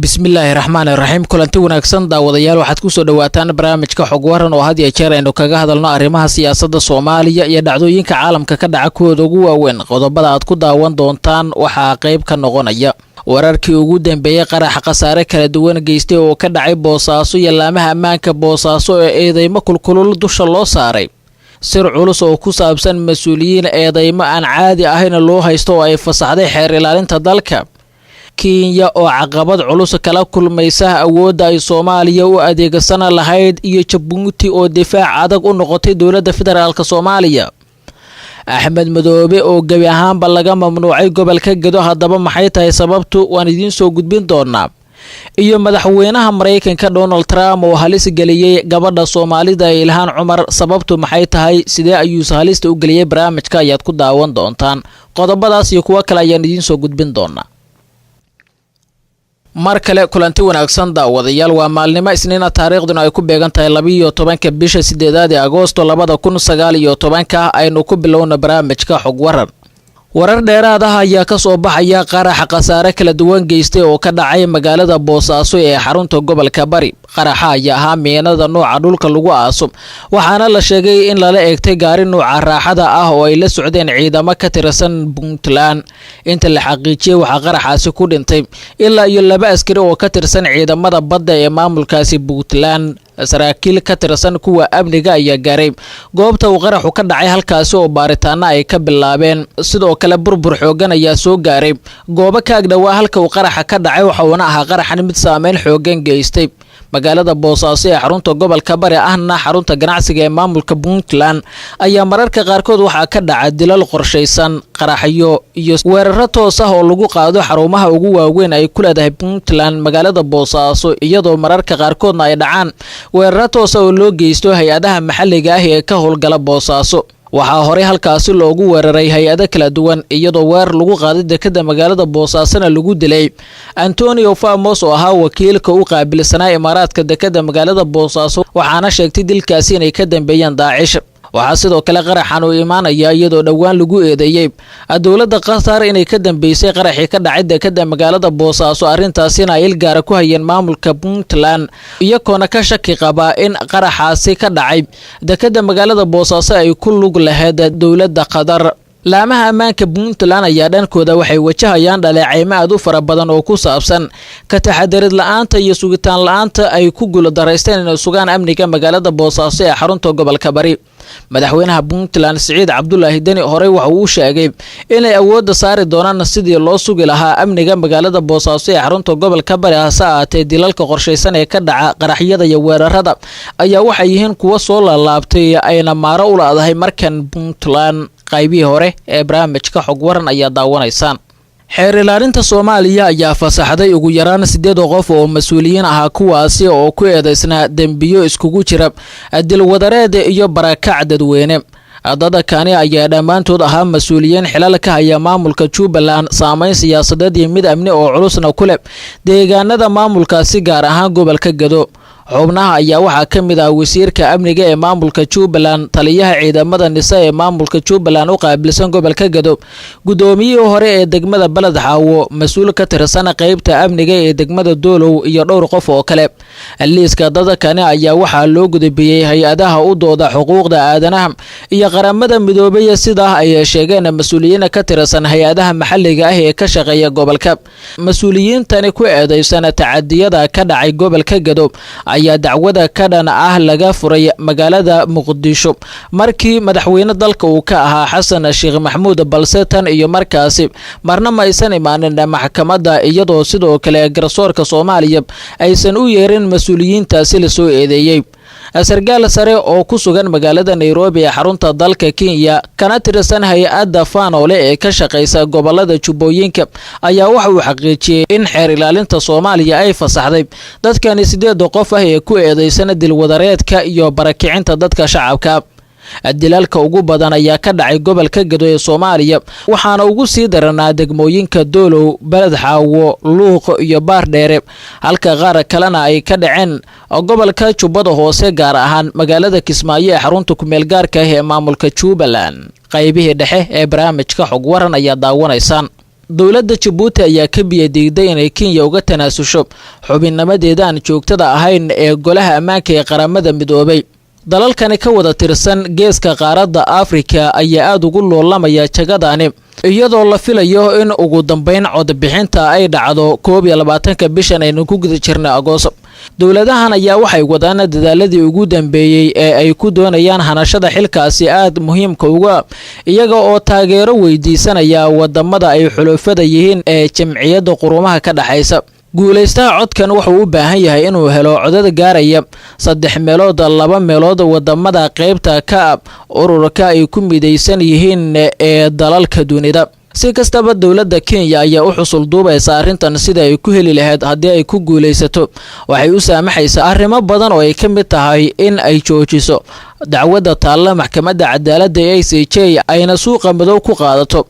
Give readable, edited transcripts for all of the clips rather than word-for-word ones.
bismillaahi raxmaani raxiim kulanti wanaagsan daawadayaal waxaad ku soo dhawaataan barnaamijka xog waran oo had iyo jeer aynu kaga hadalno arrimaha siyaasadda Soomaaliya iyo dhacdooyinka caalamka ka dhaca kuwooda ugu waaweyn qodobada aad ku daawan doontaan waxaa qayb ka noqonaya wararkii ugu dambeeyay qarax khasaare kala duwan geystay oo ka dhacay Boosaaso iyo laamaha ammaanka Boosaaso ee eedeymo kulkulul dusha loo saaray sir culus oo ku saabsan mas'uuliyiin eedeymo aan caadi ahayn loo haysto oo ay fasaxday xeer ilaalinta dalka Kenya oo caqabad culus kala kulmaysa awoodda ay Soomaaliya u adeegsan lahayd iyo Djibouti oo difaac adag u noqotay dowladda federaalka Soomaaliya Axmed Madoobe oo gabi ahaanba laga mamnuucay gobolka Gedo haddaba maxay tahay sababtu waan idin soo gudbin doonaa iyo madaxweynaha Mareykanka Donald Trump oo halis galiyay gabadha Soomaalida Ilhaan Cumar sababtu maxay tahay sidee ayuu halista u galiyay barnaamijka ayaad ku daawan doontaan qodobadaas iyo kuwa kale ayaan idin soo gudbin doonaa mar kale kulanti wanaagsan daawadayaal waa maalnimo Isniina taariikhduna ay ku beegan tahay 12 bisha 8 ee Agoosto 2019 aynu ku bilowna barnaamijka xog warar dheeraad ah ayaa ka soo baxaya qarax khasaare kala duwan geystay oo ka dhacay magaalada Boosaaso ee xarunta gobolka Bari qaraxa ayaa ahaa meenada nooca dhulka lagu aaso waxaana la sheegay in lala eegtay gaari nooca raaxada ah oo ay la socdeen ciidamo ka tirsan Puntland inta la xaqiijiyay waxa qaraxaasi ku dhintay ilaa iyo 2 askari oo ka tirsan ciidamada badda ee maamulkaasi Puntland saraakiil ka tirsan kuwa amniga ayaa gaaray goobta uu qaraxu ka dhacay halkaasi oo baaritaano ay ka bilaabeen sidoo kale burbur xoogan ayaa soo gaaray goobo ka agdhawaa halka uu qaraxa ka dhacay waxa uu ahaa qaraxan mid saameyn xoogan geystay magaalada Boosaaso ee xarunta gobolka Bari ahna xarunta ganacsiga ee maamulka Puntland ayaa mararka qaarkood waxa ka dhacay dilal qorsheysan qaraxyo iyo weeraro toos ah oo lagu qaado xarumaha ugu waaweyn ay ku leedahay Puntland magaalada Boosaaso iyadoo mararka qaarkoodna ay dhacaan weeraro toos ah oo loo geysto hay'adaha maxalliga ah ee ka howlgala Boosaaso waxaa hore halkaasi loogu weeraray hay'ado kala duwan iyadoo weer lagu qaaday dekedda magaalada Boosaaso lagu dilay Antonio Famos oo ahaa wakiilka u qaabilsanaa Imaaraadka dekedda magaalada Boosaaso waxaana sheegtay dilkaasi inay ka dambeeyaan Daacish waxaa sidoo kale qaraxan uu imaanaya iyadoo dhawaan lagu eedeeyay dowladda Qatar inay ka dambeysay qaraxii ka dhacay dekedda magaalada Boosaaso arrintaasina ay ilgaar ku hayeen maamulka Puntland iyagoona ka shaki qaba in qaraxaasi ka dhacay dekedda magaalada Boosaaso ay ku lug lahayd dowladda Qatar laamaha ammaanka Puntland ayaa dhankooda waxay wajahayaan dhaleecaymo aad u fara badan oo ku saabsan ka taxadirid la'aanta iyo sugitaan la'aanta ay ku guuldareysteen inay sugaan amniga magaalada Boosaaso ee xarunta gobolka Bari madaxweynaha Puntland Siciid Cabdullaahi Deni hore waxa uu sheegay inay awood saari doonaan sidii loo sugi lahaa amniga magaalada Boosaaso ee xarunta gobolka Bari haasaatee dilalka qorsheysan ee ka dhaca qaraxyada iyo weerarada ayaa waxay yihiin kuwa soo laabtay ayna maaro u leedahay markan Puntland qaybihii hore ee barnaamijka xog waran ayaa daawanaysaan xeer ilaalinta Soomaaliya ayaa fasaxday ugu yaraan 8 qof oo mas'uuliyiin ah kuwaasi oo ku eedeysnaa dambiyo iskugu jira dil wadareed iyo barakac dadweyne dadkani ayaa dhamaantood ahaa mas'uuliyiin xilal ka haya maamulka Jubbaland saameyn siyaasadeed iyo mid amni oo culusna ku leh deegaanada maamulkaasi gaar ahaan gobolka Gedo xubnaha ayaa waxaa ka mid ah wasiirka amniga ee maamulka Jubbaland taliyaha ciidamada nisa ee maamulka Jubbaland u qaabilsan gobolka Gedo gudoomiyihii hore ee degmada Balad Xaawo mas'uul ka tirsan qaybta amniga ee degmada Doolow iyo dhowr qof oo kale liiska dadkani ayaa waxaa loo gudbiyay hay'adaha u dooda xuquuqda aadanaha iyo qaramada midoobay sida ay sheegeen mas'uuliyiin ka tirsan hay'adaha maxalliga ah ee ka shaqeeya gobolka mas'uuliyiintani ku eedeysan tacadiyada ka dhacay gobolka Gedo ayaa dacwada ka dhan ah laga furay magaalada Muqdisho markii madaxweyne dalka uu ka ahaa Xasan Sheekh Maxamuud balse tan iyo markaasi marna ma aysan imaanin maxkamadda iyadoo sidoo kale garsoorka Soomaaliya aysan u yeerin mas'uuliyiintaasi la soo eedeeyay sargaal sare oo ku sugan magaalada Nairobi ee xarunta dalka Kenya kana tirsan hay'adda Faanole ee ka shaqeysa gobolada Jubbooyinka ayaa waxa uu xaqiijiyay in xeer ilaalinta Soomaaliya ay fasaxday dadkani 8 qof ah ee ku eedeysan dil wadareedka iyo barakicinta dadka shacabka dilalka ugu badan ayaa ka dhacay gobolka Gedo ee Soomaaliya waxaana ugu sii daranaa degmooyinka Doolow Balad Xaawo Luuq iyo Baardheere halka qaar kalena ay ka dhaceen gobolka Jubbada Hoose gaar ahaan magaalada Kismaayo ee xarunta ku meel gaarka ah ee maamulka Jubbaland qaybihii dhexe ee barnaamijka xog waran ayaa daawanaysaan dowladda Jabuuti ayaa ka biyadiiday inay Kenya uga tanaasusho xubinnimadeeda aan joogtada ahayn ee golaha ammaanka ee qaramada midoobay. dalalkani ka wada tirsan geeska qaaradda Afrika ayaa aad ugu loolamaya jagadaani iyadoo la filayo in ugu dambeyn codbixinta ay dhacdo 22 bishan aynu ku guda jirnay Agoosto. dowladahan ayaa waxay wadaan dadaaladii ugu dambeeyay ee ay ku doonayaan hanashada xilkaasi aad muhiimka uga iyaga oo taageero weydiisanaya wadamada ay xulufada yihiin ee jamciyadda qurumaha ka dhaxaysa. guulaystaha codkan wuxuu u baahan yahay inuu helo codad gaaraya 3 meelood 2 meelood wadamada qaybta ka ururka ay ku midaysan yihiin ee dalalka dunida. si kastaba dowladda Kenya ayaa u xusul duubaysa arrintan sida ay ku heli lahayd haddii ay ku guulaysato. waxay u saamaxaysaa arrimo badan oo ay ka mid tahay in ay joojiso dacwadda taalla maxkamadda cadaaladda ee ICJ ayna suuqa madow ku qaadato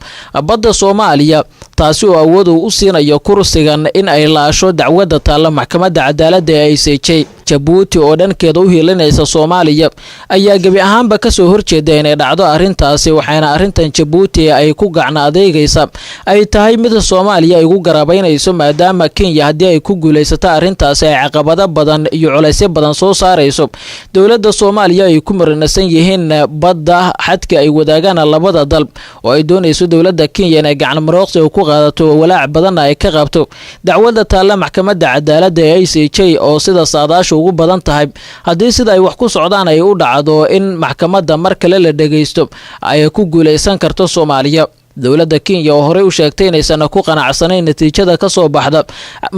badda Soomaaliya, taasi oo awood u siinayo kursigan in ay laasho dacwadda taalla maxkamadda cadaaladda ee ICJ. Jabuuti oo dhankeeda u hiilinaysa Soomaaliya ayaa gabi ahaanba ka soo horjeeda inay dhacdo arrintaasi, waxaana arrintan Jabuuti ay ku gacna adeegaysa ay tahay mid Soomaaliya ay ugu garabaynayso maadaama Kenya haddii ay ku guulaysato arrintaasi ay caqabado badan iyo culaysyo badan soo saarayso. dowladda Soomaaliya ay ku marinasan yihiin badda xadka ay wadaagaan labada dal oo ay doonayso dowladda Kenya inay gacan marooqsi ku qaadato walaac badan ay ka qabto dacwadda taalla maxkamadda cadaaladda ee ICJ oo sida saadaasha ugu badan tahay haddii sida ay wax ku socdaan ay u dhacdo in maxkamadda mar kale la dhageysto ay ku guulaysan karto Soomaaliya. dowladda Kenya oo hore u sheegtay inaysan ku qanacsanayn natiijada ka soo baxda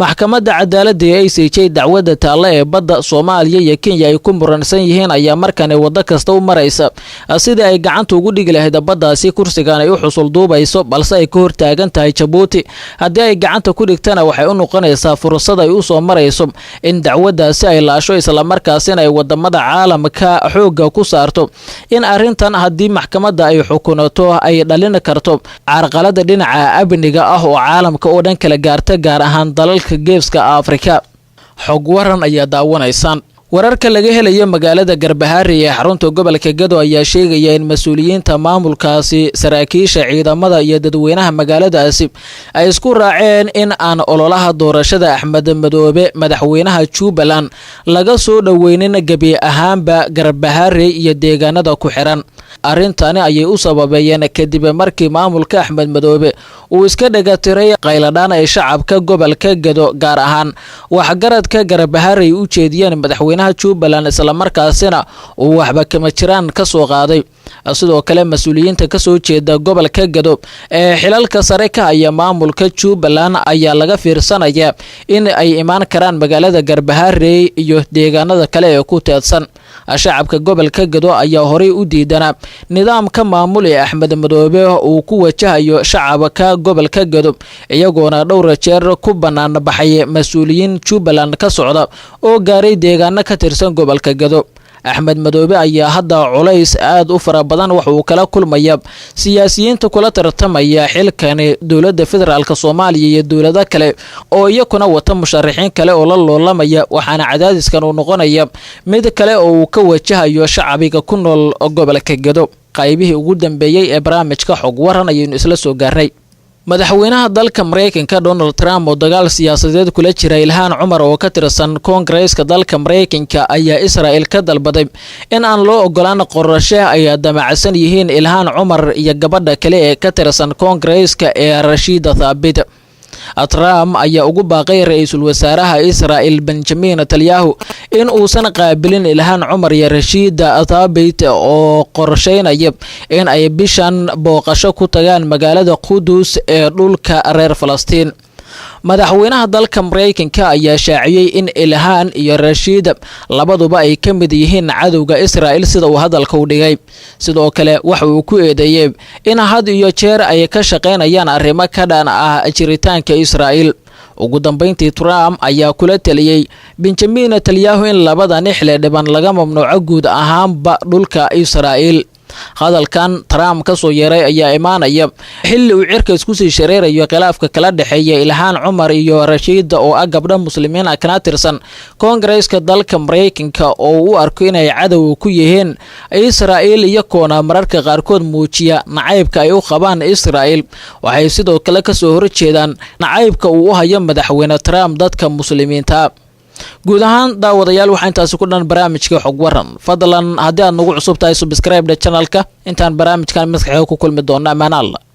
maxkamadda cadaaladda ee ICJ dacwadda taalla ee badda Soomaaliya iyo Kenya ay ku muransan yihiin ayaa markan wada kasta u maraysa sidii ay gacanta ugu dhigi lahayd baddaasi kursigan ay u xusul duubayso, balse ay ka hortaagan tahay Jabuuti. haddii ay gacanta ku dhigtana waxay u noqonaysaa fursad ay u soo marayso in dacwaddaasi ay laasho isla markaasina ay wadamada caalamka xoogga ku saarto in arrintan haddii maxkamadda ay xukunato ay dhalin karto carqalada dhinaca amniga ah oo caalamka oo dhan kala gaarta gaar ahaan dalalka geeska Afrika. xog waran ayaa daawanaysaan. wararka laga helayo magaalada Garbaharey ee xarunta gobolka Gado ayaa sheegaya in mas'uuliyiinta maamulkaasi, saraakiisha ciidamada iyo dadweynaha magaaladaasi ay isku raaceen in aan ololaha doorashada Axmed Madoobe madaxweynaha Jubbaland laga soo dhaweynin gabi ahaanba Garbaharey iyo deegaanada ku xiran. arrintani ayay u sababayeen kadib markii maamulka Axmed Madoobe uu iska dhagatiray qayladhaan ay shacabka gobolka Gado gaar ahaan waxgaradka Garbaharey u jeediyeen madaxweynaha Jubbaland isla markaasina uu waxba kama jiraan ka soo qaaday. sidoo kale mas'uuliyiinta ka soo jeeda gobolka Gado ee xilalka sare ka haya maamulka Jubbaland ayaa laga fiirsanaya in ay imaan karaan magaalada Garbaharey iyo deegaanada kale ee ku teedsan. shacabka gobolka Gado ayaa horey u diidanaa nidaamka maamul ee Axmed Madoobe uu ku wajahayo shacabka gobolka Gado, iyagoona dhowr jeer ku banaan baxay mas'uuliyiin Jubbaland ka socda oo gaaray deegaano ka tirsan gobolka Gado. Axmed Madoobe ayaa hadda culays aad u fara badan waxa uu kala kulmaya siyaasiyiinta kula tartamaya xilkani dowladda federaalka Soomaaliya iyo dowlado kale oo iyakuna wata musharaxiin kale oo la loolamaya, waxaana cadaadiskan uu noqonaya mid kale oo uu ka wajahayo shacabiga ku nool gobolka Gado. qaybihii ugu dambeeyay ee barnaamijka xog waran ayaynu isla soo gaaray. madaxweynaha dalka Mareykanka Donald Trump oo dagaal siyaasadeed kula jira Ilhaan Cumar oo ka tirsan Koongareeska dalka Mareykanka ayaa Israel ka dalbaday in aan loo ogolaan qorshe ay damacsan yihiin Ilhaan Cumar iyo gabadha kale ee ka tirsan Koongareeska ee Rashida Thabit. Trump ayaa ugu baaqay ra'iisul wasaaraha Israel Benjamin Netanyahu in uusan qaabilin Ilhaan Cumar iyo Rashida Thabit oo qorsheynaya in ay bishan booqasho ku tagaan magaalada Qudus ee dhulka reer Falastiin. madaxweynaha dalka Mareykanka ayaa shaaciyay in Ilhaan iyo Rashida labaduba ay ka mid yihiin cadowga Israel sida uu hadalka u dhigay. sidoo kale waxa uu ku eedeeyay in had iyo jeer ay ka shaqeynayaan arrimo ka dhan ah jiritaanka Israel. ugu dambeyntii Trump ayaa kula taliyay Benjamin Netanyahu in labada nixle dhiban laga mamnuuco guud ahaanba dhulka Israel. hadalkan Trump ka soo yeeray ayaa imaanaya xilli uu cirka isku sii shareerayo khilaafka kala dhaxeeya Ilhaan Cumar iyo Rashid oo ah gabdho muslimiin ah kana tirsan Koongareeska dalka Mareykanka oo uu arko inay cadow ku yihiin Israa'iil iyo koona mararka qaarkood muujiya nacaybka ay u qabaan Israa'iil. Waxay sidoo kale ka soo horjeedaan nacaybka uu u hayo madaxweyne Trump dadka muslimiinta. guud ahaan daawadayaal waxaan intaas ku dhan barnaamijka xog waran. Fadlan haddii aad nagu cusub tahay subscribe channelka intaan barnaamijkan mid ku kulmi doona amaan Allah.